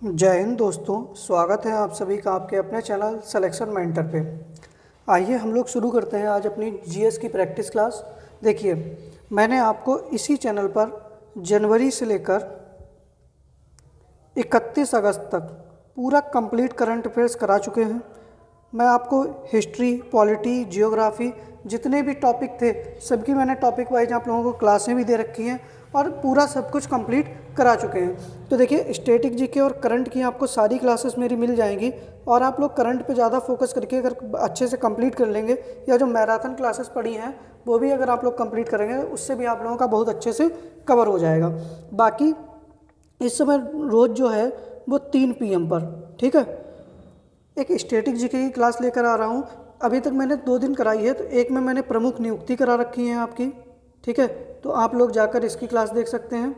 जय हिंद दोस्तों, स्वागत है आप सभी का आपके अपने चैनल सिलेक्शन मेंटर पे। आइए हम लोग शुरू करते हैं आज अपनी जीएस की प्रैक्टिस क्लास। देखिए, मैंने आपको इसी चैनल पर जनवरी से लेकर 31 अगस्त तक पूरा कंप्लीट करंट अफेयर्स करा चुके हैं। मैं आपको हिस्ट्री, पॉलिटी, जियोग्राफी जितने भी टॉपिक थे सबकी मैंने टॉपिक वाइज आप लोगों को क्लासें भी दे रखी हैं और पूरा सब कुछ कंप्लीट करा चुके हैं। तो देखिए, स्टैटिक जीके और करंट की आपको सारी क्लासेस मेरी मिल जाएंगी और आप लोग करंट पे ज़्यादा फोकस करके अगर अच्छे से कंप्लीट कर लेंगे या जो मैराथन क्लासेस पढ़ी हैं वो भी अगर आप लोग कंप्लीट करेंगे उससे भी आप लोगों का बहुत अच्छे से कवर हो जाएगा। बाकी इस समय रोज़ जो है वो 3 PM पर, ठीक है, एक स्टैटिक जीके की क्लास लेकर आ रहा हूँ। अभी तक मैंने 2 दिन कराई है, तो एक में मैंने प्रमुख नियुक्ति करा रखी है आपकी, ठीक है, तो आप लोग जाकर इसकी क्लास देख सकते हैं।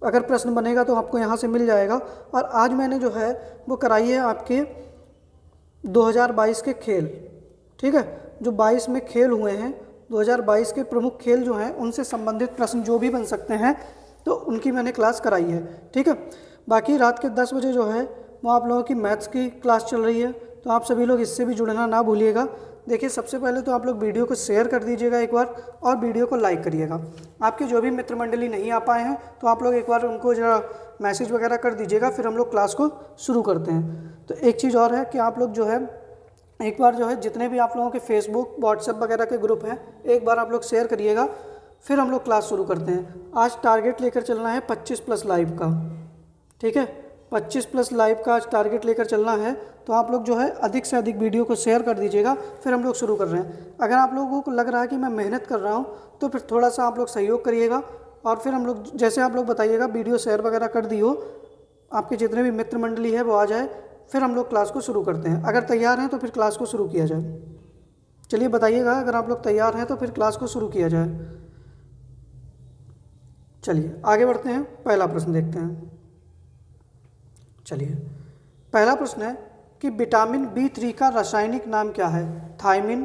अगर प्रश्न बनेगा तो आपको यहाँ से मिल जाएगा। और आज मैंने जो है वो कराई है आपके 2022 के खेल, ठीक है, जो 22 में खेल हुए हैं 2022 के प्रमुख खेल जो हैं उनसे संबंधित प्रश्न जो भी बन सकते हैं तो उनकी मैंने क्लास कराई है, ठीक है। बाकी रात के 10 बजे जो है वो आप लोगों की मैथ्स की क्लास चल रही है, तो आप सभी लोग इससे भी जुड़ना ना भूलिएगा। देखिए, सबसे पहले तो आप लोग वीडियो को शेयर कर दीजिएगा एक बार और वीडियो को लाइक करिएगा। आपके जो भी मित्र मंडली नहीं आ पाए हैं तो आप लोग एक बार उनको ज़रा मैसेज वगैरह कर दीजिएगा, फिर हम लोग क्लास को शुरू करते हैं। तो एक चीज़ और है कि आप लोग जो है एक बार जो है जितने भी आप लोगों के फेसबुक, व्हाट्सएप वगैरह के ग्रुप हैं एक बार आप लोग शेयर करिएगा, फिर हम लोग क्लास शुरू करते हैं। आज टारगेट लेकर चलना है 25+ लाइव का, ठीक है, 25+ लाइव का आज टारगेट लेकर चलना है। तो आप लोग जो है अधिक से अधिक वीडियो को शेयर कर दीजिएगा, फिर हम लोग शुरू कर रहे हैं। अगर आप लोगों को लग रहा है कि मैं मेहनत कर रहा हूँ तो फिर थोड़ा सा आप लोग सहयोग करिएगा और फिर हम लोग जैसे आप लोग बताइएगा वीडियो शेयर वगैरह कर दी हो, आपके जितने भी मित्र मंडली है वो आ जाए, फिर हम लोग क्लास को शुरू करते हैं। अगर तैयार हैं तो फिर क्लास को शुरू किया जाए। चलिए बताइएगा अगर आप लोग तैयार हैं तो फिर क्लास को शुरू किया जाए। चलिए आगे बढ़ते हैं, पहला प्रश्न देखते हैं। चलिए, पहला प्रश्न है कि विटामिन B3 का रासायनिक नाम क्या है? थायमिन,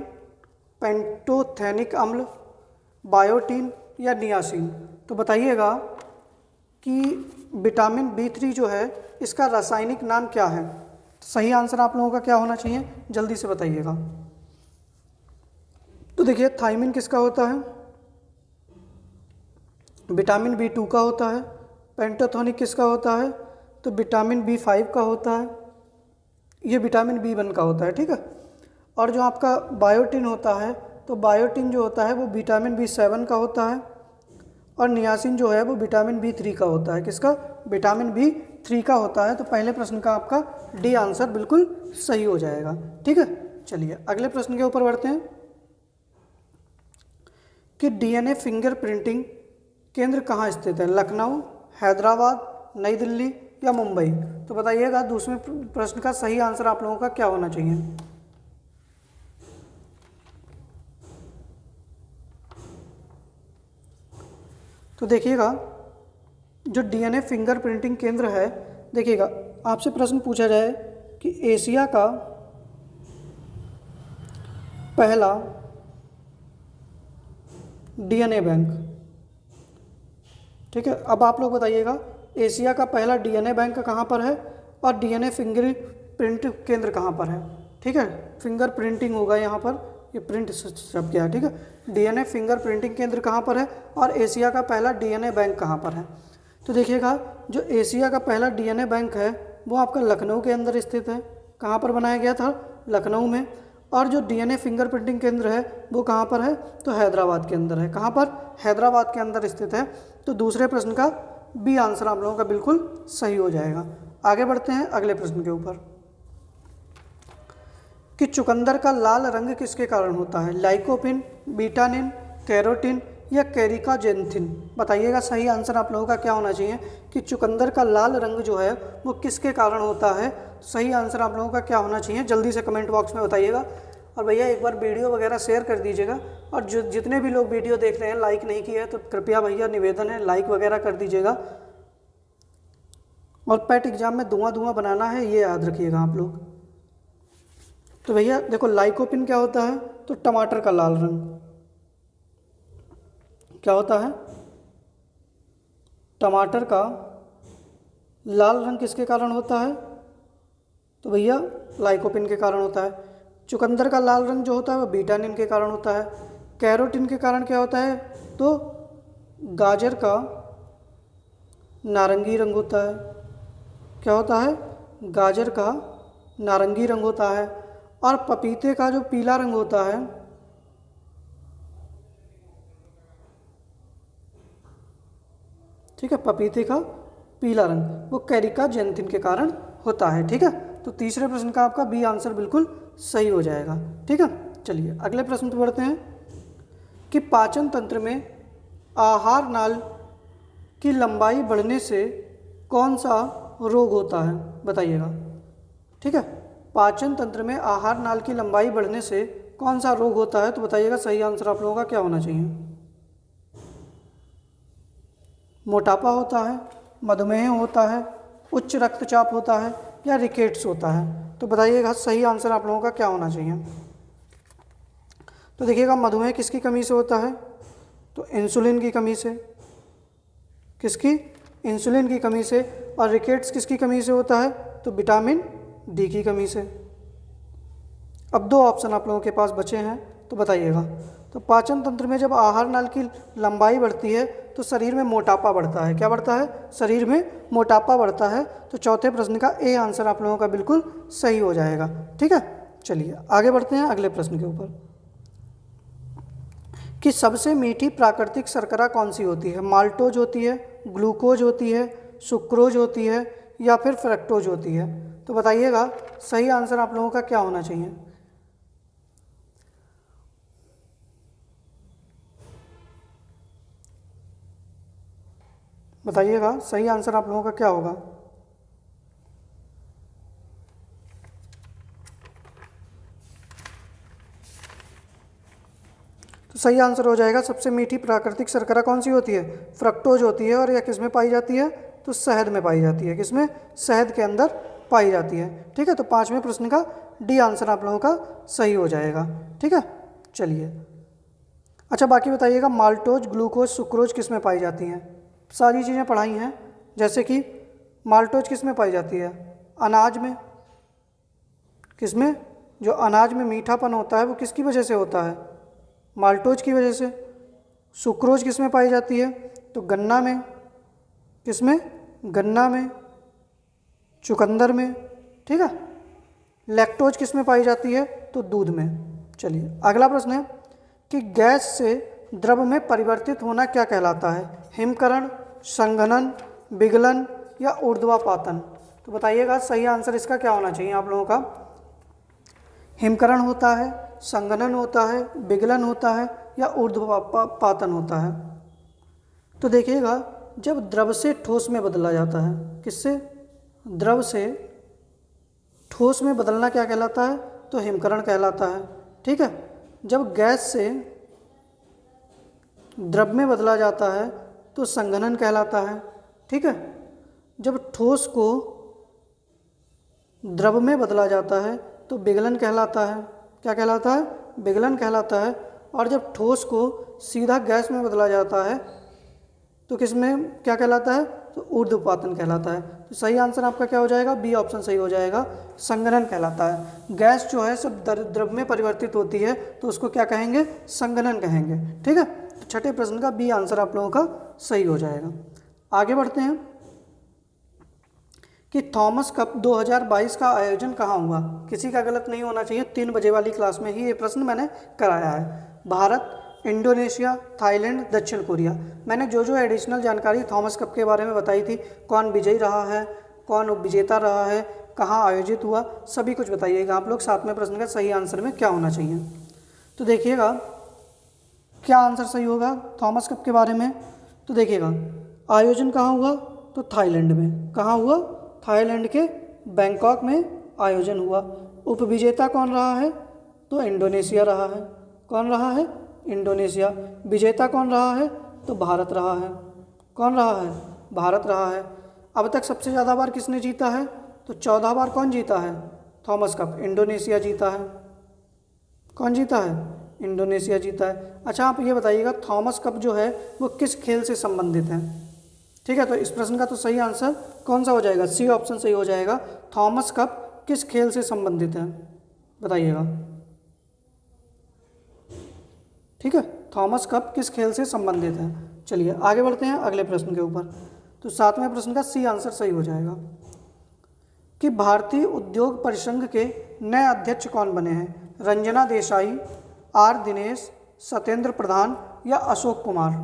पेंटोथेनिक अम्ल, बायोटीन या नियासिन? तो बताइएगा कि विटामिन B3 जो है इसका रासायनिक नाम क्या है। सही आंसर आप लोगों का क्या होना चाहिए, जल्दी से बताइएगा। तो देखिए, थायमिन किसका होता है? विटामिन B2 का होता है। पेंटोथेनिक किसका होता है? तो विटामिन B5 का होता है। ये विटामिन B1 का होता है, ठीक है। और जो आपका बायोटिन होता है, तो बायोटिन जो होता है वो विटामिन B7 का होता है। और नियासिन जो है वो विटामिन B3 का होता है। किसका? विटामिन B3 का होता है। तो पहले प्रश्न का आपका डी आंसर बिल्कुल सही हो जाएगा, ठीक है। चलिए अगले प्रश्न के ऊपर बढ़ते हैं कि DNA फिंगर प्रिंटिंग केंद्र कहाँ स्थित है? लखनऊ, हैदराबाद, नई दिल्ली या मुंबई? तो बताइएगा दूसरे प्रश्न का सही आंसर आप लोगों का क्या होना चाहिए। तो देखिएगा, जो DNA फिंगर प्रिंटिंग केंद्र है, देखिएगा आपसे प्रश्न पूछा जाए कि एशिया का पहला DNA बैंक, ठीक है। अब आप लोग बताइएगा एशिया का पहला DNA बैंक कहाँ पर है और DNA फिंगर प्रिंट केंद्र कहाँ पर है, ठीक है। फिंगर प्रिंटिंग होगा यहाँ पर, ये प्रिंट शब्द क्या है, ठीक है। DNA फिंगर प्रिंटिंग केंद्र कहाँ पर है और एशिया का पहला DNA बैंक कहाँ पर है? तो देखिएगा, जो एशिया का पहला DNA बैंक है वो आपका लखनऊ के अंदर स्थित है। कहाँ पर बनाया गया था? लखनऊ में। और जो DNA फिंगर प्रिंटिंग केंद्र है वो कहाँ पर है? तो हैदराबाद के अंदर है। कहाँ पर? हैदराबाद के अंदर स्थित है। तो दूसरे प्रश्न का बी आंसर आप लोगों का बिल्कुल सही हो जाएगा। आगे बढ़ते हैं अगले प्रश्न के ऊपर कि चुकंदर का लाल रंग किसके कारण होता है? लाइकोपिन, बीटानिन, कैरोटीन या कैरिकाजेंथिन? बताइएगा सही आंसर आप लोगों का क्या होना चाहिए कि चुकंदर का लाल रंग जो है वो किसके कारण होता है। सही आंसर आप लोगों का क्या होना चाहिए, जल्दी से कमेंट बॉक्स में बताइएगा। और भैया एक बार वीडियो वगैरह शेयर कर दीजिएगा और जो जितने भी लोग वीडियो देख रहे हैं लाइक नहीं किया है तो कृपया भैया निवेदन है लाइक वगैरह कर दीजिएगा। और पैट एग्जाम में धुआं धुआं बनाना है, ये याद रखिएगा आप लोग। तो भैया देखो, लाइकोपिन क्या होता है? तो टमाटर का लाल रंग। क्या होता है? टमाटर का लाल रंग किसके कारण होता है? तो भैया लाइकोपिन के कारण होता है। चुकंदर का लाल रंग जो होता है वो बीटानिन के कारण होता है। कैरोटीन के कारण क्या होता है? तो गाजर का नारंगी रंग होता है। क्या होता है? गाजर का नारंगी रंग होता है। और पपीते का जो पीला रंग होता है, ठीक है, पपीते का पीला रंग वो कैरिका जेंथिन के कारण होता है। ठीक है, तो तीसरे प्रश्न का आपका बी आंसर बिल्कुल सही हो जाएगा। ठीक है, चलिए अगले प्रश्न पर बढ़ते हैं कि पाचन तंत्र में आहार नाल की लंबाई बढ़ने से कौन सा रोग होता है? बताइएगा। ठीक है, पाचन तंत्र में आहार नाल की लंबाई बढ़ने से कौन सा रोग होता है? तो बताइएगा सही आंसर आप लोगों का क्या होना चाहिए। मोटापा होता है, मधुमेह होता है, उच्च रक्तचाप होता है या रिकेट्स होता है? तो बताइएगा सही आंसर आप लोगों का क्या होना चाहिए। तो देखिएगा मधुमेह किसकी कमी से होता है? तो इंसुलिन की कमी से। किसकी? इंसुलिन की कमी से। और रिकेट्स किसकी कमी से होता है? तो विटामिन डी की कमी से। अब दो ऑप्शन आप लोगों के पास बचे हैं, तो बताइएगा। तो पाचन तंत्र में जब आहार नाल की लंबाई बढ़ती है तो शरीर में मोटापा बढ़ता है। क्या बढ़ता है? शरीर में मोटापा बढ़ता है। तो चौथे प्रश्न का ए आंसर आप लोगों का बिल्कुल सही हो जाएगा। ठीक है, चलिए आगे बढ़ते हैं अगले प्रश्न के ऊपर कि सबसे मीठी प्राकृतिक शर्करा कौन सी होती है? माल्टोज होती है, ग्लूकोज होती है, सुक्रोज होती है या फिर फ्रक्टोज होती है? तो बताइएगा सही आंसर आप लोगों का क्या होना चाहिए। बताइएगा सही आंसर आप लोगों का क्या होगा। तो सही आंसर हो जाएगा सबसे मीठी प्राकृतिक शर्करा कौन सी होती है? फ्रक्टोज होती है। और यह किस में पाई जाती है? तो शहद में पाई जाती है। किसमें? शहद के अंदर पाई जाती है। ठीक है, तो पांचवें प्रश्न का डी आंसर आप लोगों का सही हो जाएगा। ठीक है, चलिए अच्छा बाकी बताइएगा माल्टोज, ग्लूकोज, सुक्रोज किस में पाई जाती हैं? सारी चीज़ें पढ़ाई हैं, जैसे कि माल्टोज किस में पाई जाती है? अनाज में। किस में? जो अनाज में मीठापन होता है वो किसकी वजह से होता है? माल्टोज की वजह से। सुक्रोज किस में पाई जाती है? तो गन्ना में। किस में? गन्ना में, चुकंदर में। ठीक है, लैक्टोज किस में पाई जाती है? तो दूध में। चलिए अगला प्रश्न है कि गैस से द्रव में परिवर्तित होना क्या कहलाता है? हिमकरण, संघनन, विगलन या ऊर्ध्वापातन? तो बताइएगा सही आंसर इसका क्या होना चाहिए आप लोगों का। हिमकरण होता है, संघनन होता है, विगलन होता है या ऊर्ध्वापातन होता है? तो देखिएगा जब द्रव से ठोस में बदला जाता है, किससे? द्रव से ठोस में बदलना क्या कहलाता है? तो हिमकरण कहलाता है। ठीक है, जब गैस से द्रव में बदला जाता है तो संघनन कहलाता है। ठीक है, जब ठोस को द्रव में बदला जाता है तो विगलन कहलाता है। क्या कहलाता है? विगलन कहलाता है। और जब ठोस को सीधा गैस में बदला जाता है तो किस में क्या कहलाता है? तो ऊर्ध्वपातन कहलाता है। तो सही आंसर आपका क्या हो जाएगा? बी ऑप्शन सही हो जाएगा, संघनन कहलाता है। गैस जो है सब द्रव में परिवर्तित होती है तो उसको क्या कहेंगे? संघनन कहेंगे। ठीक है, तो छठे प्रश्न का बी आंसर आप लोगों का सही हो जाएगा। आगे बढ़ते हैं कि थॉमस कप 2022 का आयोजन कहाँ हुआ? किसी का गलत नहीं होना चाहिए, 3 बजे वाली क्लास में ही ये प्रश्न मैंने कराया है। भारत, इंडोनेशिया, थाईलैंड, दक्षिण कोरिया। मैंने जो जो एडिशनल जानकारी थॉमस कप के बारे में बताई थी, कौन विजयी रहा है, कौन उपविजेता रहा है, कहाँ आयोजित हुआ, सभी कुछ बताइएगा आप लोग। 7वें प्रश्न का सही आंसर में क्या होना चाहिए? तो देखिएगा क्या आंसर सही होगा थॉमस कप के बारे में। तो देखिएगा आयोजन कहाँ हुआ? तो थाईलैंड में। कहाँ हुआ? थाईलैंड के बैंकॉक में आयोजन हुआ। उपविजेता कौन रहा है? तो इंडोनेशिया रहा है। कौन रहा है? इंडोनेशिया। विजेता कौन रहा है? तो भारत रहा है। कौन रहा है? भारत रहा है। अब तक सबसे ज़्यादा बार किसने जीता है? तो 14 बार कौन जीता है? थॉमस कप इंडोनेशिया जीता है। कौन जीता है? इंडोनेशिया जीता है। अच्छा आप ये बताइएगा थॉमस कप जो है वो किस खेल से संबंधित है? ठीक है, तो इस प्रश्न का तो सही आंसर कौन सा हो जाएगा? सी ऑप्शन सही हो जाएगा। थॉमस कप किस खेल से संबंधित है, बताइएगा। ठीक है, थॉमस कप किस खेल से संबंधित है। चलिए आगे बढ़ते हैं अगले प्रश्न के ऊपर। तो 7वें प्रश्न का सी आंसर सही हो जाएगा कि भारतीय उद्योग परिसंघ के नए अध्यक्ष कौन बने हैं? रंजना देसाई, आर दिनेश, सत्येंद्र प्रधान या अशोक कुमार।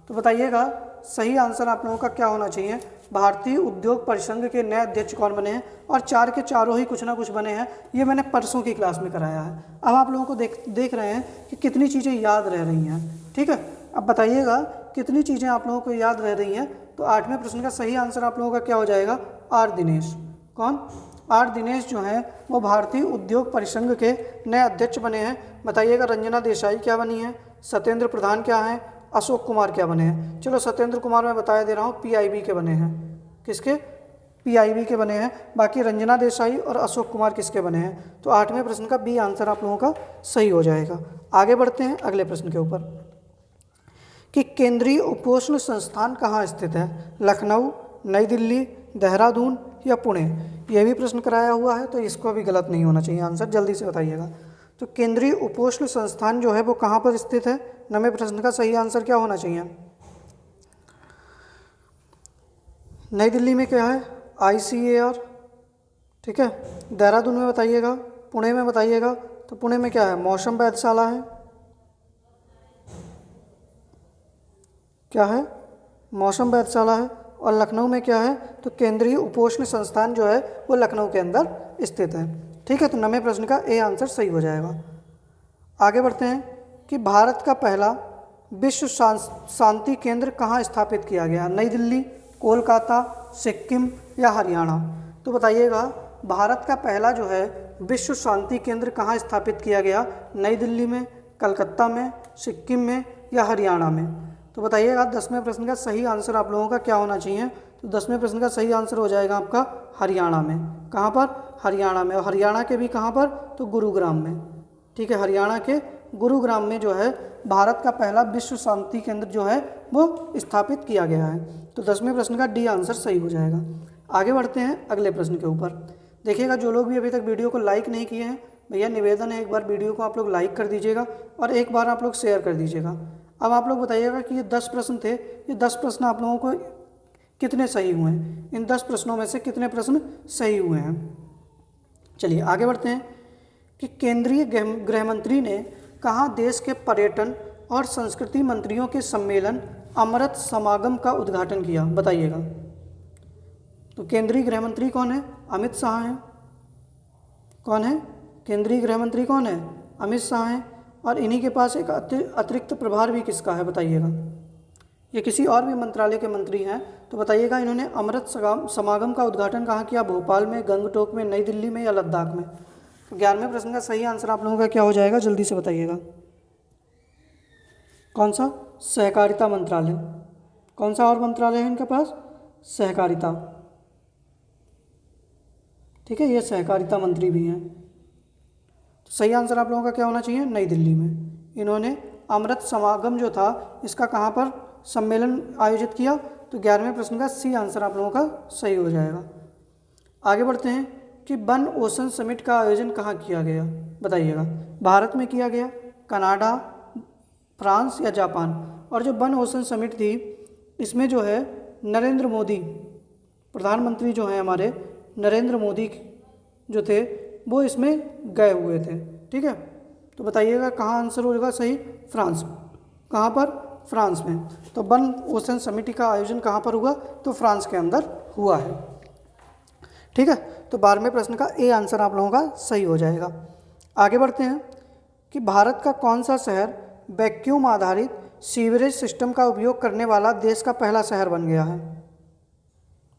तो बताइएगा सही आंसर आप लोगों का क्या होना चाहिए? भारतीय उद्योग परिसंघ के नए अध्यक्ष कौन बने हैं? और चार के चारों ही कुछ ना कुछ बने हैं। ये मैंने परसों की क्लास में कराया है। अब आप लोगों को देख रहे हैं कि कितनी चीज़ें याद रह रही हैं। ठीक है, अब बताइएगा कितनी चीज़ें आप लोगों को याद रह रही हैं। तो 8वें प्रश्न का सही आंसर आप लोगों का क्या हो जाएगा? आर दिनेश। कौन? आर दिनेश जो हैं वो भारतीय उद्योग परिसंघ के नए अध्यक्ष बने हैं। बताइएगा रंजना देसाई क्या बनी है, सत्येंद्र प्रधान क्या हैं, अशोक कुमार क्या बने हैं। चलो सत्येंद्र कुमार मैं बता दे रहा हूँ पीआईबी के बने हैं। किसके? पीआईबी के बने हैं। बाकी रंजना देसाई और अशोक कुमार किसके बने हैं? तो 8वें प्रश्न का बी आंसर आप लोगों का सही हो जाएगा। आगे बढ़ते हैं अगले प्रश्न के ऊपर कि केंद्रीय उपोष्ण संस्थान कहाँ स्थित है? लखनऊ, नई दिल्ली, देहरादून या पुणे। यह भी प्रश्न कराया हुआ है, तो इसको भी गलत नहीं होना चाहिए आंसर, जल्दी से बताइएगा। तो केंद्रीय उपोष्ण संस्थान जो है वो कहाँ पर स्थित है? 9वें प्रश्न का सही आंसर क्या होना चाहिए? नई दिल्ली में क्या है? ICAR। ठीक है, देहरादून में बताइएगा, पुणे में बताइएगा। तो पुणे में क्या है? मौसम वेधशाला है। क्या है? मौसम वेधशाला है। और लखनऊ में क्या है? तो केंद्रीय उपोष्ण संस्थान जो है वो लखनऊ के अंदर स्थित है। ठीक है, तो 9वें प्रश्न का ए आंसर सही हो जाएगा। आगे बढ़ते हैं कि भारत का पहला विश्व शांति केंद्र कहाँ स्थापित किया गया? नई दिल्ली, कोलकाता, सिक्किम या हरियाणा। तो बताइएगा भारत का पहला जो है विश्व शांति केंद्र कहाँ स्थापित किया गया? नई दिल्ली में, कलकत्ता में, सिक्किम में या हरियाणा में। तो बताइएगा 10वें प्रश्न का सही आंसर आप लोगों का क्या होना चाहिए? तो 10वें प्रश्न का सही आंसर हो जाएगा आपका हरियाणा में। कहाँ पर? हरियाणा में। और हरियाणा के भी कहाँ पर? तो गुरुग्राम में। ठीक है, हरियाणा के गुरुग्राम में जो है भारत का पहला विश्व शांति केंद्र जो है वो स्थापित किया गया है। तो 10वें प्रश्न का डी आंसर सही हो जाएगा। आगे बढ़ते हैं अगले प्रश्न के ऊपर। देखिएगा जो लोग भी अभी तक वीडियो को लाइक नहीं किए हैं, भैया निवेदन है एक बार वीडियो को आप लोग लाइक कर दीजिएगा और एक बार आप लोग शेयर कर दीजिएगा। अब आप लोग बताइएगा कि ये 10 प्रश्न थे, ये 10 प्रश्न आप लोगों को कितने सही हुए हैं? इन 10 प्रश्नों में से कितने प्रश्न सही हुए हैं? चलिए आगे बढ़ते हैं कि केंद्रीय गृह मंत्री ने कहाँ देश के पर्यटन और संस्कृति मंत्रियों के सम्मेलन अमृत समागम का उद्घाटन किया? बताइएगा। तो केंद्रीय गृह मंत्री कौन है? अमित शाह हैं। कौन है? केंद्रीय गृह मंत्री कौन है? अमित शाह हैं। और इन्हीं के पास एक अतिरिक्त प्रभार भी किसका है? बताइएगा। ये किसी और भी मंत्रालय के मंत्री हैं। तो बताइएगा इन्होंने अमृत समागम का उद्घाटन कहाँ किया? भोपाल में, गंगटोक में, नई दिल्ली में या लद्दाख में। तो 11वें प्रश्न का सही आंसर आप लोगों का क्या हो जाएगा? जल्दी से बताइएगा। कौन सा? सहकारिता मंत्रालय। कौन सा और मंत्रालय है इनके पास? सहकारिता। ठीक है, ये सहकारिता मंत्री भी हैं। तो सही आंसर आप लोगों का क्या होना चाहिए? नई दिल्ली में। इन्होंने अमृत समागम जो था इसका कहाँ पर सम्मेलन आयोजित किया? तो 11वें प्रश्न का सी आंसर आप लोगों का सही हो जाएगा। आगे बढ़ते हैं कि वन ओशन समिट का आयोजन कहाँ किया गया? बताइएगा। भारत में किया गया, कनाडा, फ्रांस या जापान। और जो वन ओशन समिट थी इसमें जो है नरेंद्र मोदी प्रधानमंत्री जो हैं हमारे नरेंद्र मोदी जो थे वो इसमें गए हुए थे। ठीक है, तो बताइएगा कहाँ आंसर होगा सही? फ्रांस। कहाँ पर? फ्रांस में। तो वन ओशन समिति का आयोजन कहाँ पर हुआ? तो फ्रांस के अंदर हुआ है। ठीक है, तो 12वें प्रश्न का ए आंसर आप लोगों का सही हो जाएगा। आगे बढ़ते हैं कि भारत का कौन सा शहर वैक्यूम आधारित सीवरेज सिस्टम का उपयोग करने वाला देश का पहला शहर बन गया है?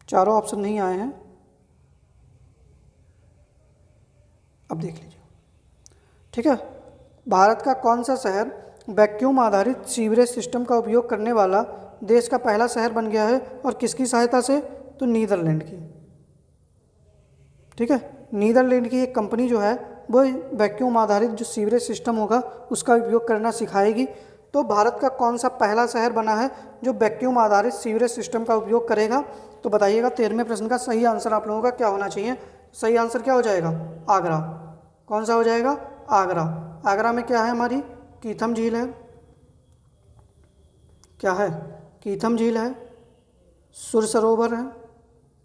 चारों ऑप्शन नहीं आए हैं, अब देख लीजिए। ठीक है, भारत का कौन सा शहर वैक्यूम आधारित सीवरेज सिस्टम का उपयोग करने वाला देश का पहला शहर बन गया है और किसकी सहायता से? तो नीदरलैंड की। ठीक है, नीदरलैंड की एक कंपनी जो है वो वैक्यूम आधारित जो सीवरेज सिस्टम होगा उसका उपयोग करना सिखाएगी। तो भारत का कौन सा पहला शहर बना है जो वैक्यूम आधारित सीवरेज सिस्टम का उपयोग करेगा? तो बताइएगा 13वें प्रश्न का सही आंसर आप लोगों का क्या होना चाहिए? सही आंसर क्या हो जाएगा? आगरा। कौन सा हो जाएगा? आगरा। आगरा में क्या है? हमारी कीथम झील है। क्या है? कीथम झील है, सुर सरोवर है,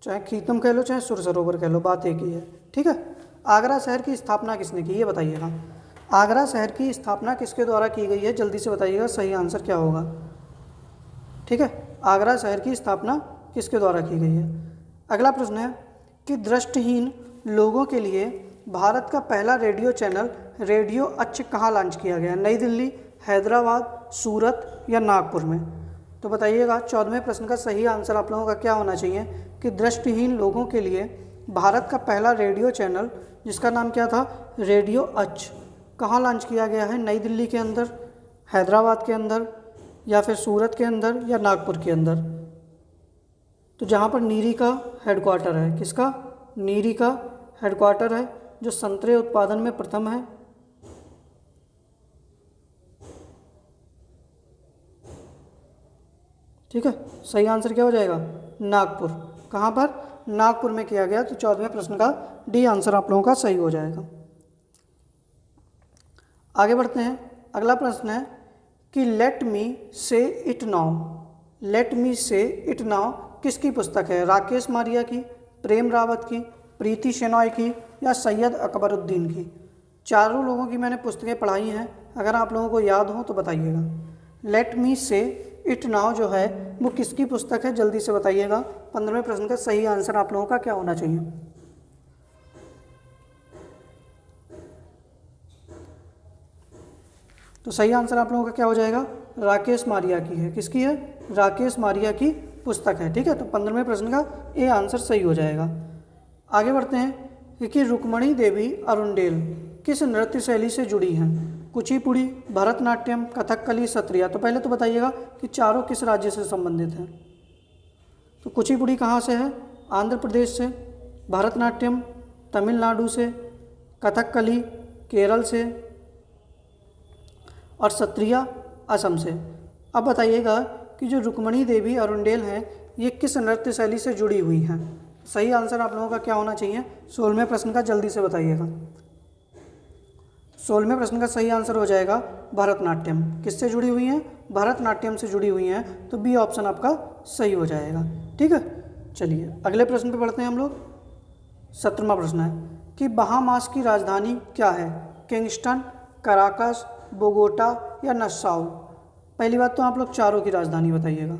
चाहे कीथम कह लो चाहे सुर सरोवर कह लो, बात एक ही है। ठीक है। आगरा शहर की स्थापना किसने की, ये बताइएगा। आगरा शहर की स्थापना किसके द्वारा की गई है? जल्दी से बताइएगा सही आंसर क्या होगा। ठीक है, आगरा शहर की स्थापना किसके द्वारा की गई है? अगला प्रश्न है कि दृष्टिहीन लोगों के लिए भारत का पहला रेडियो चैनल रेडियो अक्ष कहाँ लॉन्च किया गया? नई दिल्ली, हैदराबाद, सूरत या नागपुर में? तो बताइएगा 14वें प्रश्न का सही आंसर आप लोगों का क्या होना चाहिए कि दृष्टिहीन लोगों के लिए भारत का पहला रेडियो चैनल जिसका नाम क्या था? रेडियो अक्ष, कहाँ लॉन्च किया गया है? नई दिल्ली के अंदर, हैदराबाद के अंदर या फिर सूरत के अंदर या नागपुर के अंदर? तो जहाँ पर नीरी का हेडक्वार्टर है, किसका? नीरी का हेडक्वार्टर है, जो संतरे उत्पादन में प्रथम है। ठीक है, सही आंसर क्या हो जाएगा? नागपुर। कहाँ पर? नागपुर में किया गया। तो 14वें प्रश्न का डी आंसर आप लोगों का सही हो जाएगा। आगे बढ़ते हैं। अगला प्रश्न है कि लेट मी से इट नाउ, लेट मी से इट नाउ किसकी पुस्तक है? राकेश मारिया की, प्रेम रावत की, प्रीति शेनॉय की या सैयद अकबरुद्दीन की? चारों लोगों की मैंने पुस्तकें पढ़ाई हैं, अगर आप लोगों को याद हो तो बताइएगा। लेट मी से इट नाउ जो है वो किसकी पुस्तक है? जल्दी से बताइएगा। 15वें प्रश्न का सही आंसर आप लोगों का क्या होना चाहिए? तो सही आंसर आप लोगों का क्या हो जाएगा? राकेश मारिया की है। किसकी है? राकेश मारिया की पुस्तक है। ठीक है, तो 15वें प्रश्न का ए आंसर सही हो जाएगा। आगे बढ़ते हैं कि रुक्मणी देवी अरुंडेल किस नृत्य शैली से जुड़ी हैं? कुचिपुड़ी, भरतनाट्यम, कथकली, सत्रिया? तो पहले तो बताइएगा कि चारों किस राज्य से संबंधित हैं? तो कुचिपुड़ी कहाँ से है? आंध्र प्रदेश से, भरतनाट्यम तमिलनाडु से, कथकली केरल से और सत्रिया असम से। अब बताइएगा कि जो रुक्मणी देवी अरुंडेल हैं ये किस नृत्य शैली से जुड़ी हुई हैं? सही आंसर आप लोगों का क्या होना चाहिए? 16वें प्रश्न का जल्दी से बताइएगा। 16वें प्रश्न का सही आंसर हो जाएगा भरतनाट्यम। किससे जुड़ी हुई हैं? भरतनाट्यम से जुड़ी हुई हैं, तो बी ऑप्शन आपका सही हो जाएगा। ठीक है, चलिए अगले प्रश्न पे बढ़ते हैं हम लोग। 17वां प्रश्न है कि बहामास की राजधानी क्या है? किंगस्टन, कराकस, बोगोटा या नस्साउ? पहली बात तो आप लोग चारों की राजधानी बताइएगा।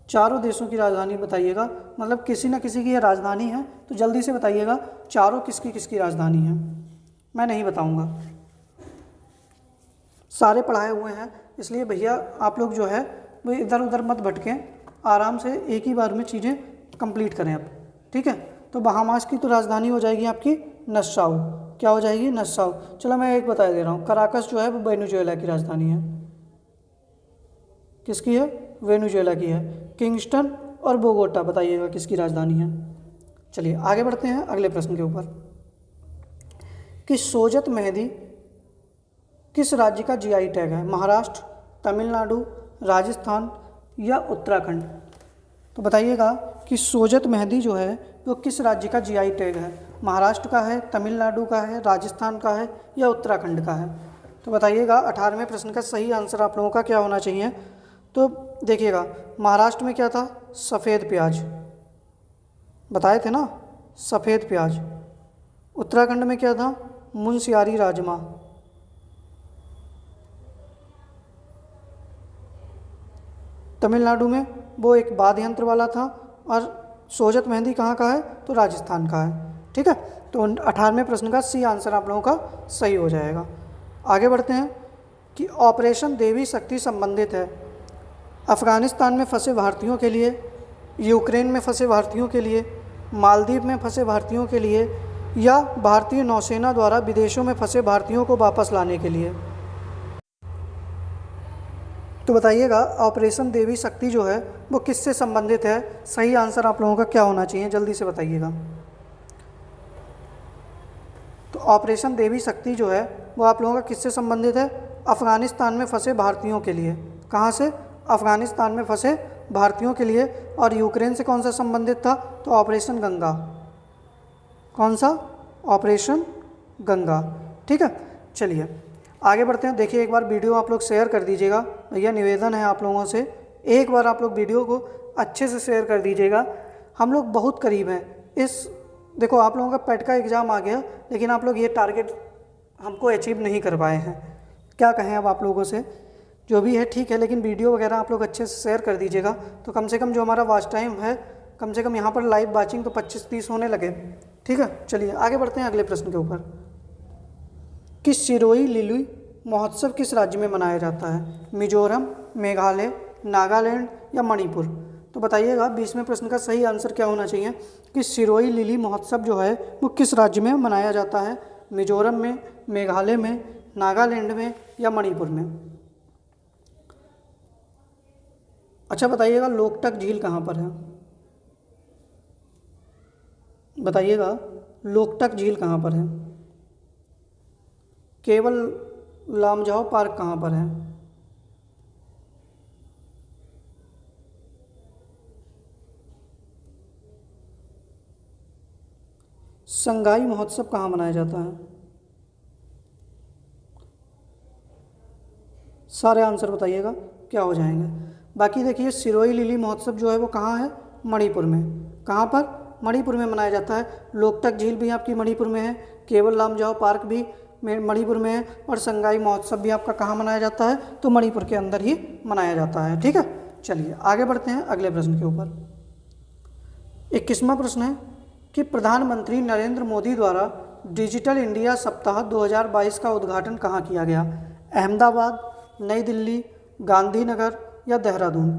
चारों देशों की राजधानी बताइएगा, मतलब किसी न किसी की ये राजधानी है, तो जल्दी से बताइएगा चारों किसकी किसकी राजधानी है। मैं नहीं बताऊंगा, सारे पढ़ाए हुए हैं, इसलिए भैया आप लोग जो है वो इधर उधर मत भटकें, आराम से एक ही बार में चीज़ें कंप्लीट करें अब। ठीक है, तो बहामास की तो राजधानी हो जाएगी आपकी नस्साउ। क्या हो जाएगी? नस्साउ। चलो मैं एक बता दे रहा हूँ, कराकस जो है वो वेनेजुएला की राजधानी है। किसकी है? वेनेजुएला की है। किंगस्टन और बोगोटा बताइएगा किसकी राजधानी है। चलिए आगे बढ़ते हैं अगले प्रश्न के ऊपर कि सोजत मेहंदी किस राज्य का जीआई टैग है? महाराष्ट्र, तमिलनाडु, राजस्थान या उत्तराखंड? तो बताइएगा कि सोजत मेहंदी जो है वो किस राज्य का जीआई टैग है? महाराष्ट्र का है, तमिलनाडु का है, राजस्थान का है या उत्तराखंड का है? तो बताइएगा 18वें प्रश्न का सही आंसर आप लोगों का क्या होना चाहिए? तो देखिएगा महाराष्ट्र में क्या था? सफ़ेद प्याज बताए थे ना, सफ़ेद प्याज। उत्तराखंड में क्या था? मुनस्यारी राजमा। तमिलनाडु में वो एक वाद्य यंत्र वाला था, और सोजत मेहंदी कहाँ का है? तो राजस्थान का है। ठीक है, तो 18वें प्रश्न का सी आंसर आप लोगों का सही हो जाएगा। आगे बढ़ते हैं कि ऑपरेशन देवी शक्ति संबंधित है अफ़गानिस्तान में फंसे भारतीयों के लिए, यूक्रेन में फंसे भारतीयों के लिए, मालदीव में फंसे भारतीयों के लिए या भारतीय नौसेना द्वारा विदेशों में फंसे भारतीयों को वापस लाने के लिए? तो बताइएगा ऑपरेशन देवी शक्ति जो है वो किससे संबंधित है? सही आंसर आप लोगों का क्या होना चाहिए? जल्दी से बताइएगा। तो ऑपरेशन देवी शक्ति जो है वो आप लोगों का किससे संबंधित है? अफ़गानिस्तान में फंसे भारतीयों के लिए। कहाँ से? अफ़गानिस्तान में फंसे भारतीयों के लिए। और यूक्रेन से कौन सा संबंधित था? तो ऑपरेशन गंगा। कौन सा? ऑपरेशन गंगा। ठीक है, चलिए आगे बढ़ते हैं। देखिए एक बार वीडियो आप लोग शेयर कर दीजिएगा, भैया निवेदन है आप लोगों से, एक बार आप लोग वीडियो को अच्छे से शेयर कर दीजिएगा। हम लोग बहुत करीब हैं इस, देखो आप लोगों का पेट का एग्ज़ाम आ गया, लेकिन आप लोग ये टारगेट हमको अचीव नहीं कर पाए हैं। क्या कहें अब आप लोगों से, जो भी है ठीक है, लेकिन वीडियो वगैरह आप लोग अच्छे से शेयर कर दीजिएगा, तो कम से कम जो हमारा वॉच टाइम है, कम से कम यहाँ पर लाइव वाचिंग तो 25-30 होने लगे। ठीक है, चलिए आगे बढ़ते हैं अगले प्रश्न के ऊपर कि सिरोही लिली महोत्सव किस राज्य में मनाया जाता है? मिजोरम, मेघालय, नागालैंड या मणिपुर? तो बताइएगा 20वें प्रश्न का सही आंसर क्या होना चाहिए कि सिरोही लिली महोत्सव जो है वो किस राज्य में मनाया जाता है? मिजोरम में, मेघालय में, नागालैंड में या मणिपुर में? अच्छा बताइएगा लोकटक झील कहाँ पर है? बताइएगा लोकटक झील कहाँ पर है? केवल लामजाओ पार्क कहाँ पर है? संगाई महोत्सव कहाँ मनाया जाता है? सारे आंसर बताइएगा क्या हो जाएंगे। बाकी देखिए सिरोही लिली महोत्सव जो है वो कहाँ है? मणिपुर में। कहाँ पर? मणिपुर में मनाया जाता है। लोकटक झील भी आपकी मणिपुर में है, केवल लामजाओ पार्क भी मणिपुर में है, और संगाई महोत्सव भी आपका कहाँ मनाया जाता है? तो मणिपुर के अंदर ही मनाया जाता है। ठीक है, चलिए आगे बढ़ते हैं अगले प्रश्न के ऊपर। 21वां प्रश्न है कि प्रधानमंत्री नरेंद्र मोदी द्वारा डिजिटल इंडिया सप्ताह 2022 का उद्घाटन कहाँ किया गया? अहमदाबाद, नई दिल्ली, गांधीनगर या देहरादून?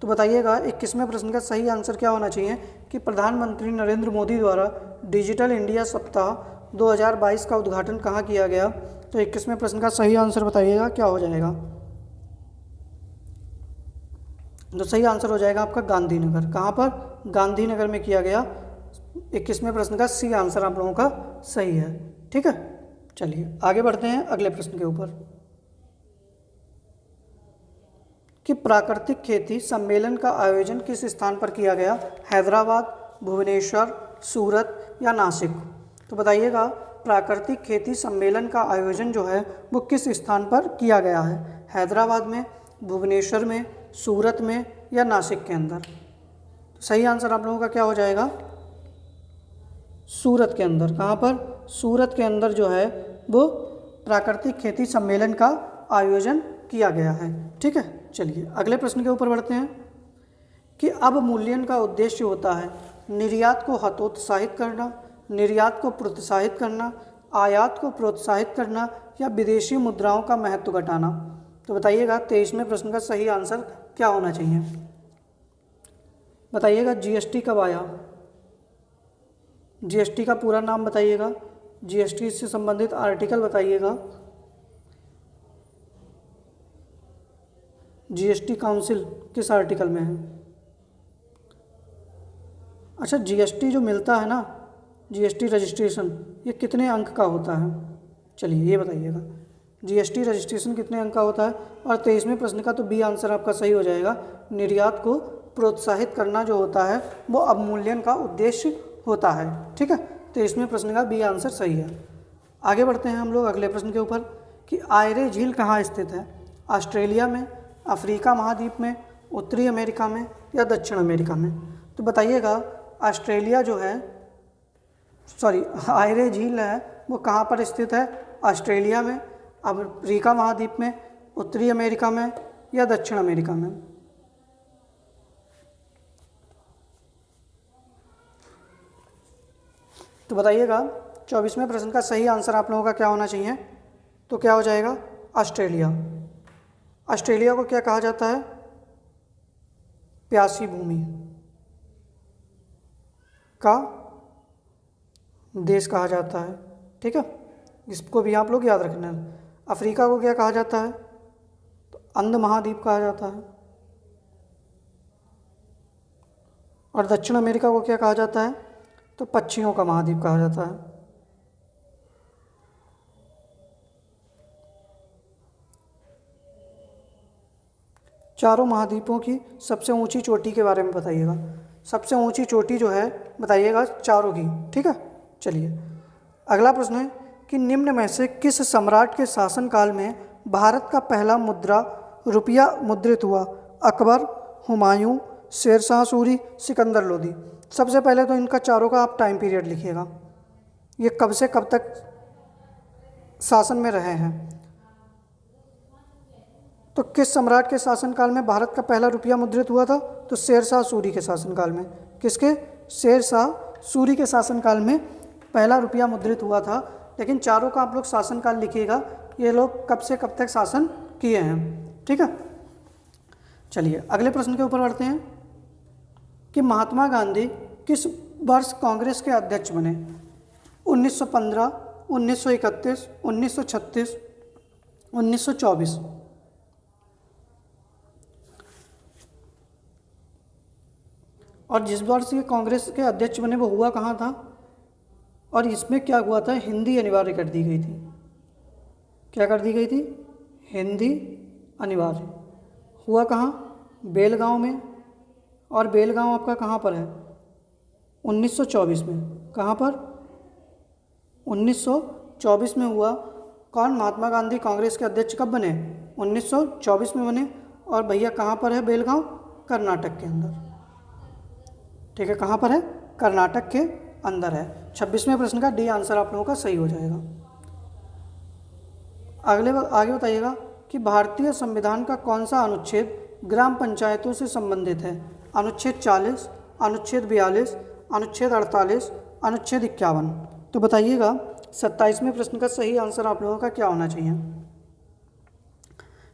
तो बताइएगा 21वें प्रश्न का सही आंसर क्या होना चाहिए कि प्रधानमंत्री नरेंद्र मोदी द्वारा डिजिटल इंडिया सप्ताह 2022 का उद्घाटन कहाँ किया गया? तो 21वें प्रश्न का सही आंसर बताइएगा क्या हो जाएगा। तो सही आंसर हो जाएगा आपका गांधीनगर। कहाँ पर? गांधीनगर में किया गया। 21वें प्रश्न का सी आंसर आप लोगों का सही है। ठीक है, चलिए आगे बढ़ते हैं अगले प्रश्न के ऊपर कि प्राकृतिक खेती सम्मेलन का आयोजन किस स्थान पर किया गया? हैदराबाद, भुवनेश्वर, सूरत या नासिक? तो बताइएगा प्राकृतिक खेती सम्मेलन का आयोजन जो है वो किस स्थान पर किया गया है? हैदराबाद में, भुवनेश्वर में, सूरत में या नासिक के अंदर? तो सही आंसर आप लोगों का क्या हो जाएगा? सूरत के अंदर। कहाँ पर? सूरत के अंदर जो है वो प्राकृतिक खेती सम्मेलन का आयोजन किया गया है। ठीक है, चलिए अगले प्रश्न के ऊपर बढ़ते हैं कि अवमूल्यन का उद्देश्य होता है निर्यात को हतोत्साहित करना, निर्यात को प्रोत्साहित करना, आयात को प्रोत्साहित करना या विदेशी मुद्राओं का महत्व घटाना? तो बताइएगा 23वें प्रश्न का सही आंसर क्या होना चाहिए। बताइएगा जीएसटी कब आया? जीएसटी का पूरा नाम बताइएगा, जीएसटी से संबंधित आर्टिकल बताइएगा। जीएसटी काउंसिल किस आर्टिकल में है? अच्छा जीएसटी जो मिलता है ना, जीएसटी रजिस्ट्रेशन, ये कितने अंक का होता है? चलिए ये बताइएगा जीएसटी रजिस्ट्रेशन कितने अंक का होता है। और 23वें प्रश्न का तो बी आंसर आपका सही हो जाएगा। निर्यात को प्रोत्साहित करना जो होता है वो अवमूल्यन का उद्देश्य होता है। ठीक है, 23वें प्रश्न का बी आंसर सही है। आगे बढ़ते हैं हम लोग अगले प्रश्न के ऊपर कि आयरे झील कहाँ स्थित है? ऑस्ट्रेलिया में, अफ्रीका महाद्वीप में, उत्तरी अमेरिका में या दक्षिण अमेरिका में? तो बताइएगा ऑस्ट्रेलिया जो है, सॉरी आयरे झील है वो कहाँ पर स्थित है? ऑस्ट्रेलिया में, अफ्रीका महाद्वीप में, उत्तरी अमेरिका में या दक्षिण अमेरिका में? तो बताइएगा 24वें प्रश्न का सही आंसर आप लोगों का क्या होना चाहिए? तो क्या हो जाएगा? ऑस्ट्रेलिया। ऑस्ट्रेलिया को क्या कहा जाता है? प्यासी भूमि का देश कहा जाता है। ठीक है, इसको भी आप लोग याद रखना है। अफ्रीका को क्या कहा जाता है? तो अंध महाद्वीप कहा जाता है। और दक्षिण अमेरिका को क्या कहा जाता है? तो पक्षियों का महाद्वीप कहा जाता है। चारों महाद्वीपों की सबसे ऊंची चोटी के बारे में बताइएगा। सबसे ऊंची चोटी जो है बताइएगा चारों की, ठीक है। चलिए अगला प्रश्न है कि निम्न में से किस सम्राट के शासनकाल में भारत का पहला मुद्रा रुपया मुद्रित हुआ? अकबर, हुमायूं, शेरशाह सूरी, सिकंदर लोदी। सबसे पहले तो इनका चारों का आप टाइम पीरियड लिखिएगा, ये कब से कब तक शासन में रहे हैं। तो किस सम्राट के शासनकाल में भारत का पहला रुपया मुद्रित हुआ था? तो शेरशाह सूरी के शासनकाल में। किसके? शेरशाह सूरी के शासनकाल में पहला रुपया मुद्रित हुआ था। लेकिन चारों का आप लोग शासनकाल लिखिएगा, ये लोग कब से कब तक शासन किए हैं, ठीक है। चलिए अगले प्रश्न के ऊपर बढ़ते हैं कि महात्मा गांधी किस वर्ष कांग्रेस के अध्यक्ष बने? 1915, 1931, 1936, 1924। और जिस वर्ष ये कांग्रेस के अध्यक्ष बने वो हुआ कहाँ था? और इसमें क्या हुआ था? हिंदी अनिवार्य कर दी गई थी। क्या कर दी गई थी? हिंदी अनिवार्य। हुआ कहाँ? बेलगांव में। और बेलगांव आपका कहाँ पर है? 1924 में। कहाँ पर? 1924 में हुआ। कौन? महात्मा गांधी कांग्रेस के अध्यक्ष कब बने? 1924 में बने। और भैया कहाँ पर है बेलगांव? कर्नाटक के अंदर, ठीक है। कहाँ पर है? कर्नाटक के अंदर है। 26वें प्रश्न का डी आंसर आप लोगों का सही हो जाएगा। आगे बताइएगा कि भारतीय संविधान का कौन सा अनुच्छेद ग्राम पंचायतों से संबंधित है? अनुच्छेद 40, अनुच्छेद 42, अनुच्छेद 48, अनुच्छेद 51। तो बताइएगा 27वें प्रश्न का सही आंसर आप लोगों का क्या होना चाहिए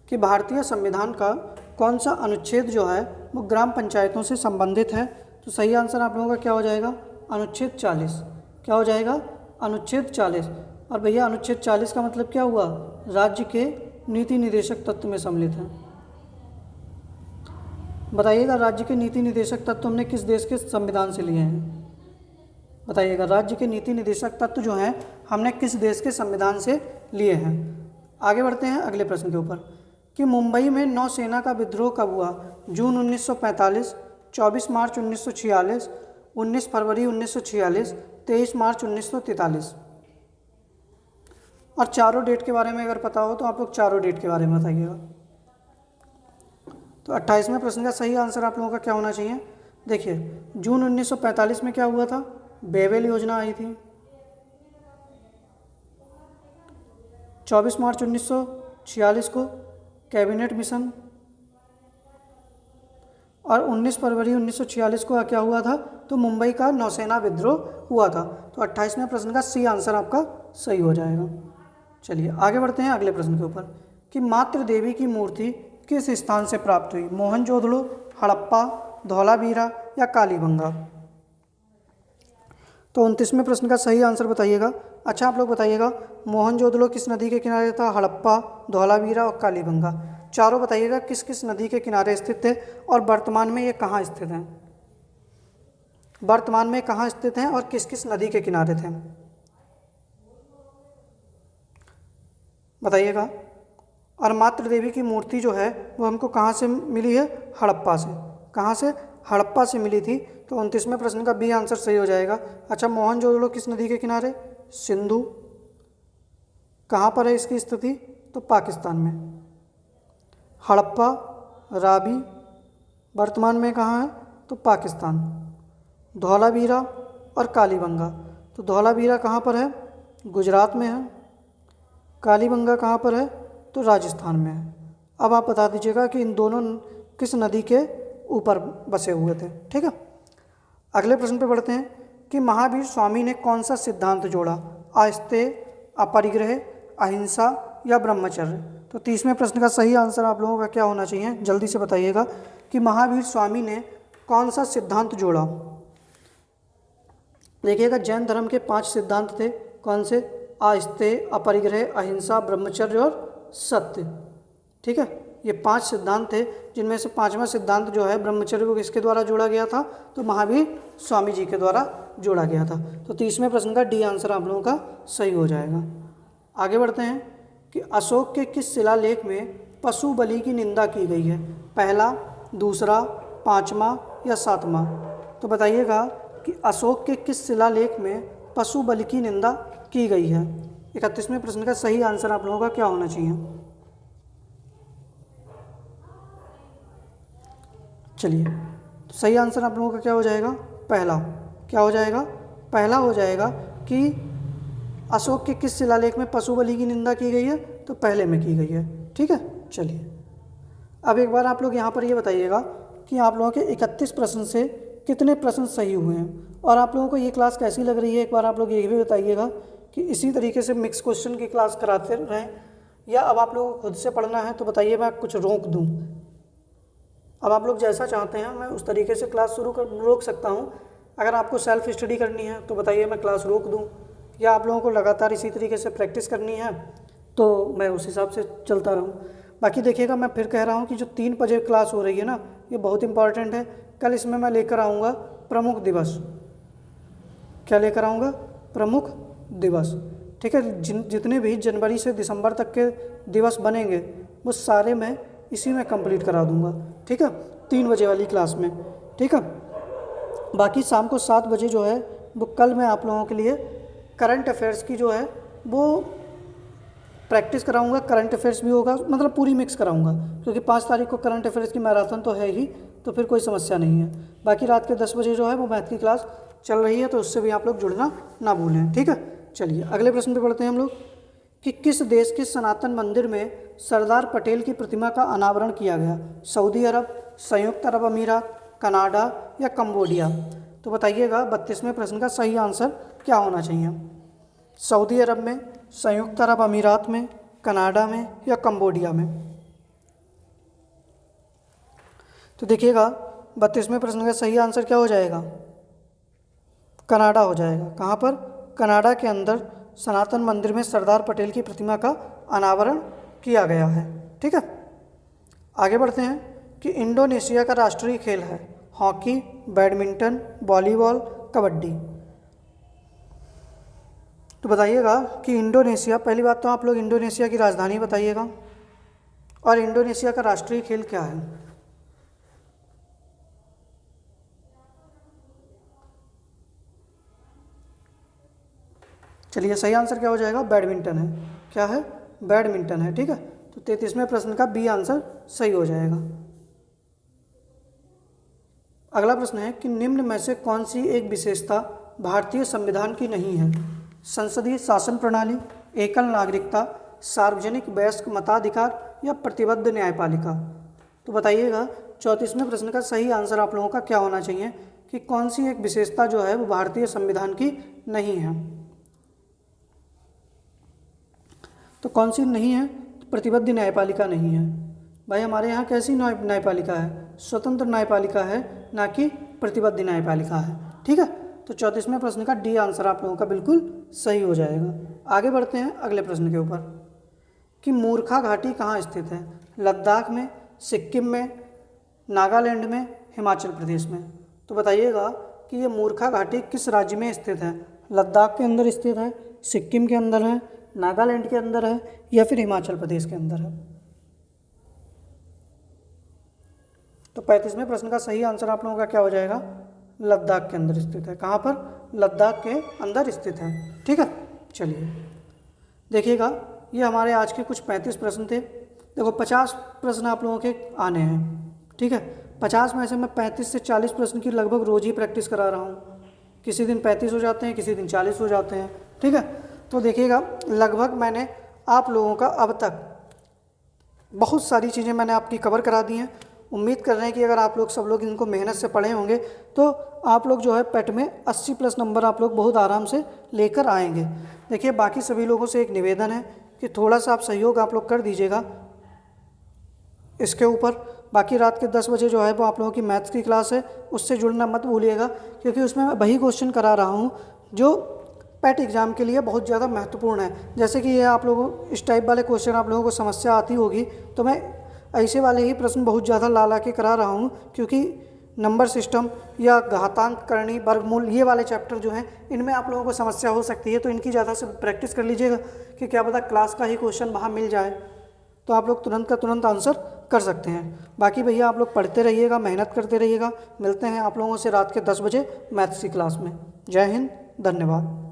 कि भारतीय संविधान का कौन सा अनुच्छेद जो है वो ग्राम पंचायतों से संबंधित है? तो सही आंसर आप लोगों का क्या हो जाएगा? अनुच्छेद 40। क्या हो जाएगा? अनुच्छेद 40। और भैया अनुच्छेद 40 का मतलब क्या हुआ? राज्य के नीति निदेशक तत्व में सम्मिलित है। बताइएगा राज्य के नीति निदेशक तत्व हमने किस देश के संविधान से लिए हैं? बताइएगा राज्य के नीति निदेशक तत्व जो हैं हमने किस देश के संविधान से लिए हैं। आगे बढ़ते हैं अगले प्रश्न के ऊपर कि मुंबई में नौसेना का विद्रोह कब हुआ? जून 1945, 24 मार्च 1946, 19 फरवरी 1946, 23 मार्च 1943। और चारों डेट के बारे में अगर पता हो तो आप लोग चारों डेट के बारे में बताइएगा। तो 28वें प्रश्न का सही आंसर आप लोगों का क्या होना चाहिए? देखिए जून 1945 में क्या हुआ था? बेवेल योजना आई थी। 24 मार्च 1946 को कैबिनेट मिशन। और 19 फरवरी 1946 को क्या हुआ था? तो मुंबई का नौसेना विद्रोह हुआ था। तो 28वें प्रश्न का सी आंसर आपका सही हो जाएगा। चलिए आगे बढ़ते हैं अगले प्रश्न के ऊपर कि मातृ देवी की मूर्ति किस स्थान से प्राप्त हुई? मोहनजोदड़ो, हड़प्पा, धौलावीरा या कालीबंगा। तो 29वें प्रश्न का सही आंसर बताइएगा। अच्छा आप लोग बताइएगा मोहनजोदड़ो किस नदी के किनारे था? हड़प्पा, धौलावीरा और कालीबंगा। चारों बताइएगा किस किस नदी के किनारे स्थित थे और वर्तमान में ये कहाँ स्थित हैं? वर्तमान में कहाँ स्थित हैं और किस किस नदी के किनारे थे बताइएगा। और मातृ देवी की मूर्ति जो है वो हमको कहाँ से मिली है? हड़प्पा से। कहाँ से? हड़प्पा से मिली थी। तो 29वें प्रश्न का बी आंसर सही हो जाएगा। अच्छा मोहनजोदड़ो किस नदी के किनारे? सिंधु। कहाँ पर है इसकी स्थिति? तो पाकिस्तान में। हड़प्पा, रावी वर्तमान में कहाँ है? तो पाकिस्तान। धौलावीरा और कालीबंगा। तो धौलावीरा कहाँ पर है? गुजरात में है। कालीबंगा कहाँ पर है? तो राजस्थान में है। अब आप बता दीजिएगा कि इन दोनों किस नदी के ऊपर बसे हुए थे, ठीक है। अगले प्रश्न पे बढ़ते हैं कि महावीर स्वामी ने कौन सा सिद्धांत जोड़ा? आस्तेय, अपरिग्रह, अहिंसा या ब्रह्मचर्य। तो 30वें प्रश्न का सही आंसर आप लोगों का क्या होना चाहिए? जल्दी से बताइएगा कि महावीर स्वामी ने कौन सा सिद्धांत जोड़ा। देखिएगा जैन धर्म के 5 सिद्धांत थे। कौन से? आस्तेय, अपरिग्रह, अहिंसा, ब्रह्मचर्य और सत्य, ठीक है। ये 5 सिद्धांत थे जिनमें से 5वां सिद्धांत जो है ब्रह्मचर्य को किसके द्वारा जोड़ा गया था? तो महावीर स्वामी जी के द्वारा जोड़ा गया था। तो 30वें प्रश्न का डी आंसर आप लोगों का सही हो जाएगा। आगे बढ़ते हैं कि अशोक के किस शिलालेख में पशु बलि की निंदा की गई है? पहला, दूसरा, पाँचवा या सातवां? तो बताइएगा कि अशोक के किस शिलालेख में पशु बलि की निंदा की गई है? 31वें प्रश्न का सही आंसर आप लोगों का क्या होना चाहिए? चलिए, तो सही आंसर आप लोगों का क्या हो जाएगा? पहला। क्या हो जाएगा? पहला हो जाएगा कि अशोक के किस शिलालेख में पशु बलि की निंदा की गई है? तो पहले में की गई है। ठीक है, चलिए अब एक बार आप लोग यहाँ पर ये बताइएगा कि आप लोगों के 31 प्रश्न से कितने प्रश्न सही हुए हैं और आप लोगों को ये क्लास कैसी लग रही है। एक बार आप लोग ये भी बताइएगा कि इसी तरीके से मिक्स क्वेश्चन की क्लास कराते रहें या अब आप लोगों को खुद से पढ़ना है तो बताइए, मैं कुछ रोक दूँ? अब आप लोग जैसा चाहते हैं मैं उस तरीके से क्लास रोक सकता हूँ। अगर आपको सेल्फ स्टडी करनी है तो बताइए, मैं क्लास रोक दूँ, या आप लोगों को लगातार इसी तरीके से प्रैक्टिस करनी है तो मैं उस हिसाब से चलता रहूँ। बाकी देखिएगा, मैं फिर कह रहा हूँ कि जो 3 बजे क्लास हो रही है ना, ये बहुत इंपॉर्टेंट है। कल इसमें मैं लेकर आऊँगा प्रमुख दिवस। क्या लेकर आऊँगा? प्रमुख दिवस। ठीक है, जितने भी जनवरी से दिसंबर तक के दिवस बनेंगे वो सारे मैं इसी में कंप्लीट करा दूँगा। ठीक है, 3 बजे वाली क्लास में। ठीक है, बाकी शाम को 7 बजे जो है वो कल मैं आप लोगों के लिए करंट अफेयर्स की जो है वो प्रैक्टिस कराऊंगा। करंट अफेयर्स भी होगा, मतलब पूरी मिक्स कराऊंगा, क्योंकि 5 तारीख को करंट अफेयर्स की मैराथन तो है ही, तो फिर कोई समस्या नहीं है। बाकी रात के 10 बजे जो है वो मैथ की क्लास चल रही है, तो उससे भी आप लोग जुड़ना ना भूलें। ठीक है, चलिए अगले प्रश्न पे पढ़ते हैं हम लोग कि किस देश के सनातन मंदिर में सरदार पटेल की प्रतिमा का अनावरण किया गया? सऊदी अरब, संयुक्त अरब अमीरात, कनाडा या कंबोडिया? तो बताइएगा 32वें प्रश्न का सही आंसर क्या होना चाहिए? सऊदी अरब में, संयुक्त अरब अमीरात में, कनाडा में या कंबोडिया में? तो देखिएगा 32वें प्रश्न का सही आंसर क्या हो जाएगा? कनाडा हो जाएगा। कहाँ पर? कनाडा के अंदर सनातन मंदिर में सरदार पटेल की प्रतिमा का अनावरण किया गया है। ठीक है, आगे बढ़ते हैं कि इंडोनेशिया का राष्ट्रीय खेल है हॉकी, बैडमिंटन, वॉलीबॉल, कबड्डी? तो बताइएगा कि इंडोनेशिया, पहली बात तो आप लोग इंडोनेशिया की राजधानी बताइएगा, और इंडोनेशिया का राष्ट्रीय खेल क्या है? चलिए, सही आंसर क्या हो जाएगा? बैडमिंटन है। क्या है? बैडमिंटन है। ठीक है, तो 33वें प्रश्न का बी आंसर सही हो जाएगा। अगला प्रश्न है कि निम्न में से कौन सी एक विशेषता भारतीय संविधान की नहीं है? संसदीय शासन प्रणाली, एकल नागरिकता, सार्वजनिक वयस्क मताधिकार या प्रतिबद्ध न्यायपालिका? तो बताइएगा 34वें प्रश्न का सही आंसर आप लोगों का क्या होना चाहिए कि कौन सी एक विशेषता जो है वो भारतीय संविधान की नहीं है? तो कौन सी नहीं है? प्रतिबद्ध न्यायपालिका नहीं है। भाई हमारे यहाँ कैसी न्यायपालिका है? स्वतंत्र न्यायपालिका है, ना कि प्रतिबद्ध न्यायपालिका है। ठीक है, तो 34वें प्रश्न का डी आंसर आप लोगों का बिल्कुल सही हो जाएगा। आगे बढ़ते हैं अगले प्रश्न के ऊपर कि मूर्खा घाटी कहाँ स्थित है? लद्दाख में, सिक्किम में, नागालैंड में, हिमाचल प्रदेश में? तो बताइएगा कि ये मूर्खा घाटी किस राज्य में स्थित है? लद्दाख के अंदर स्थित है, सिक्किम के अंदर है, नागालैंड के अंदर है या फिर हिमाचल प्रदेश के अंदर है? तो 35वें प्रश्न का सही आंसर आप लोगों का क्या हो जाएगा? लद्दाख के अंदर स्थित है। कहाँ पर? लद्दाख के अंदर स्थित है। ठीक है, चलिए देखिएगा, ये हमारे आज के कुछ 35 प्रश्न थे। देखो 50 प्रश्न आप लोगों के आने हैं। ठीक है, 50 में से मैं 35 से 40 प्रश्न की लगभग रोज ही प्रैक्टिस करा रहा हूँ। किसी दिन 35 हो जाते हैं, किसी दिन 40 हो जाते हैं। ठीक है, तो देखिएगा लगभग मैंने आप लोगों का अब तक बहुत सारी चीज़ें मैंने आपकी कवर करा दी हैं। उम्मीद कर रहे हैं कि अगर आप लोग सब लोग इनको मेहनत से पढ़े होंगे तो आप लोग जो है पेट में 80+ नंबर आप लोग बहुत आराम से लेकर आएंगे। देखिए बाकी सभी लोगों से एक निवेदन है कि थोड़ा सा आप सहयोग आप लोग कर दीजिएगा इसके ऊपर। बाकी रात के 10 बजे जो है वो आप लोगों की मैथ्स की क्लास है, उससे जुड़ना मत भूलिएगा, क्योंकि उसमें मैं वही क्वेश्चन करा रहा हूँ जो पेट एग्ज़ाम के लिए बहुत ज़्यादा महत्वपूर्ण है। जैसे कि ये आप लोगों इस टाइप वाले क्वेश्चन आप लोगों को समस्या आती होगी, तो मैं ऐसे वाले ही प्रश्न बहुत ज़्यादा ला के करा रहा हूँ, क्योंकि नंबर सिस्टम या घातांक करणी, वर्गमूल, ये वाले चैप्टर जो हैं इनमें आप लोगों को समस्या हो सकती है। तो इनकी ज़्यादा से प्रैक्टिस कर लीजिएगा कि क्या पता क्लास का ही क्वेश्चन वहाँ मिल जाए। तो आप लोग तुरंत का तुरंत आंसर कर सकते हैं। बाकी भैया आप लोग पढ़ते रहिएगा, मेहनत करते रहिएगा। मिलते हैं आप लोगों से रात के 10 बजे मैथ्स की क्लास में। जय हिंद, धन्यवाद।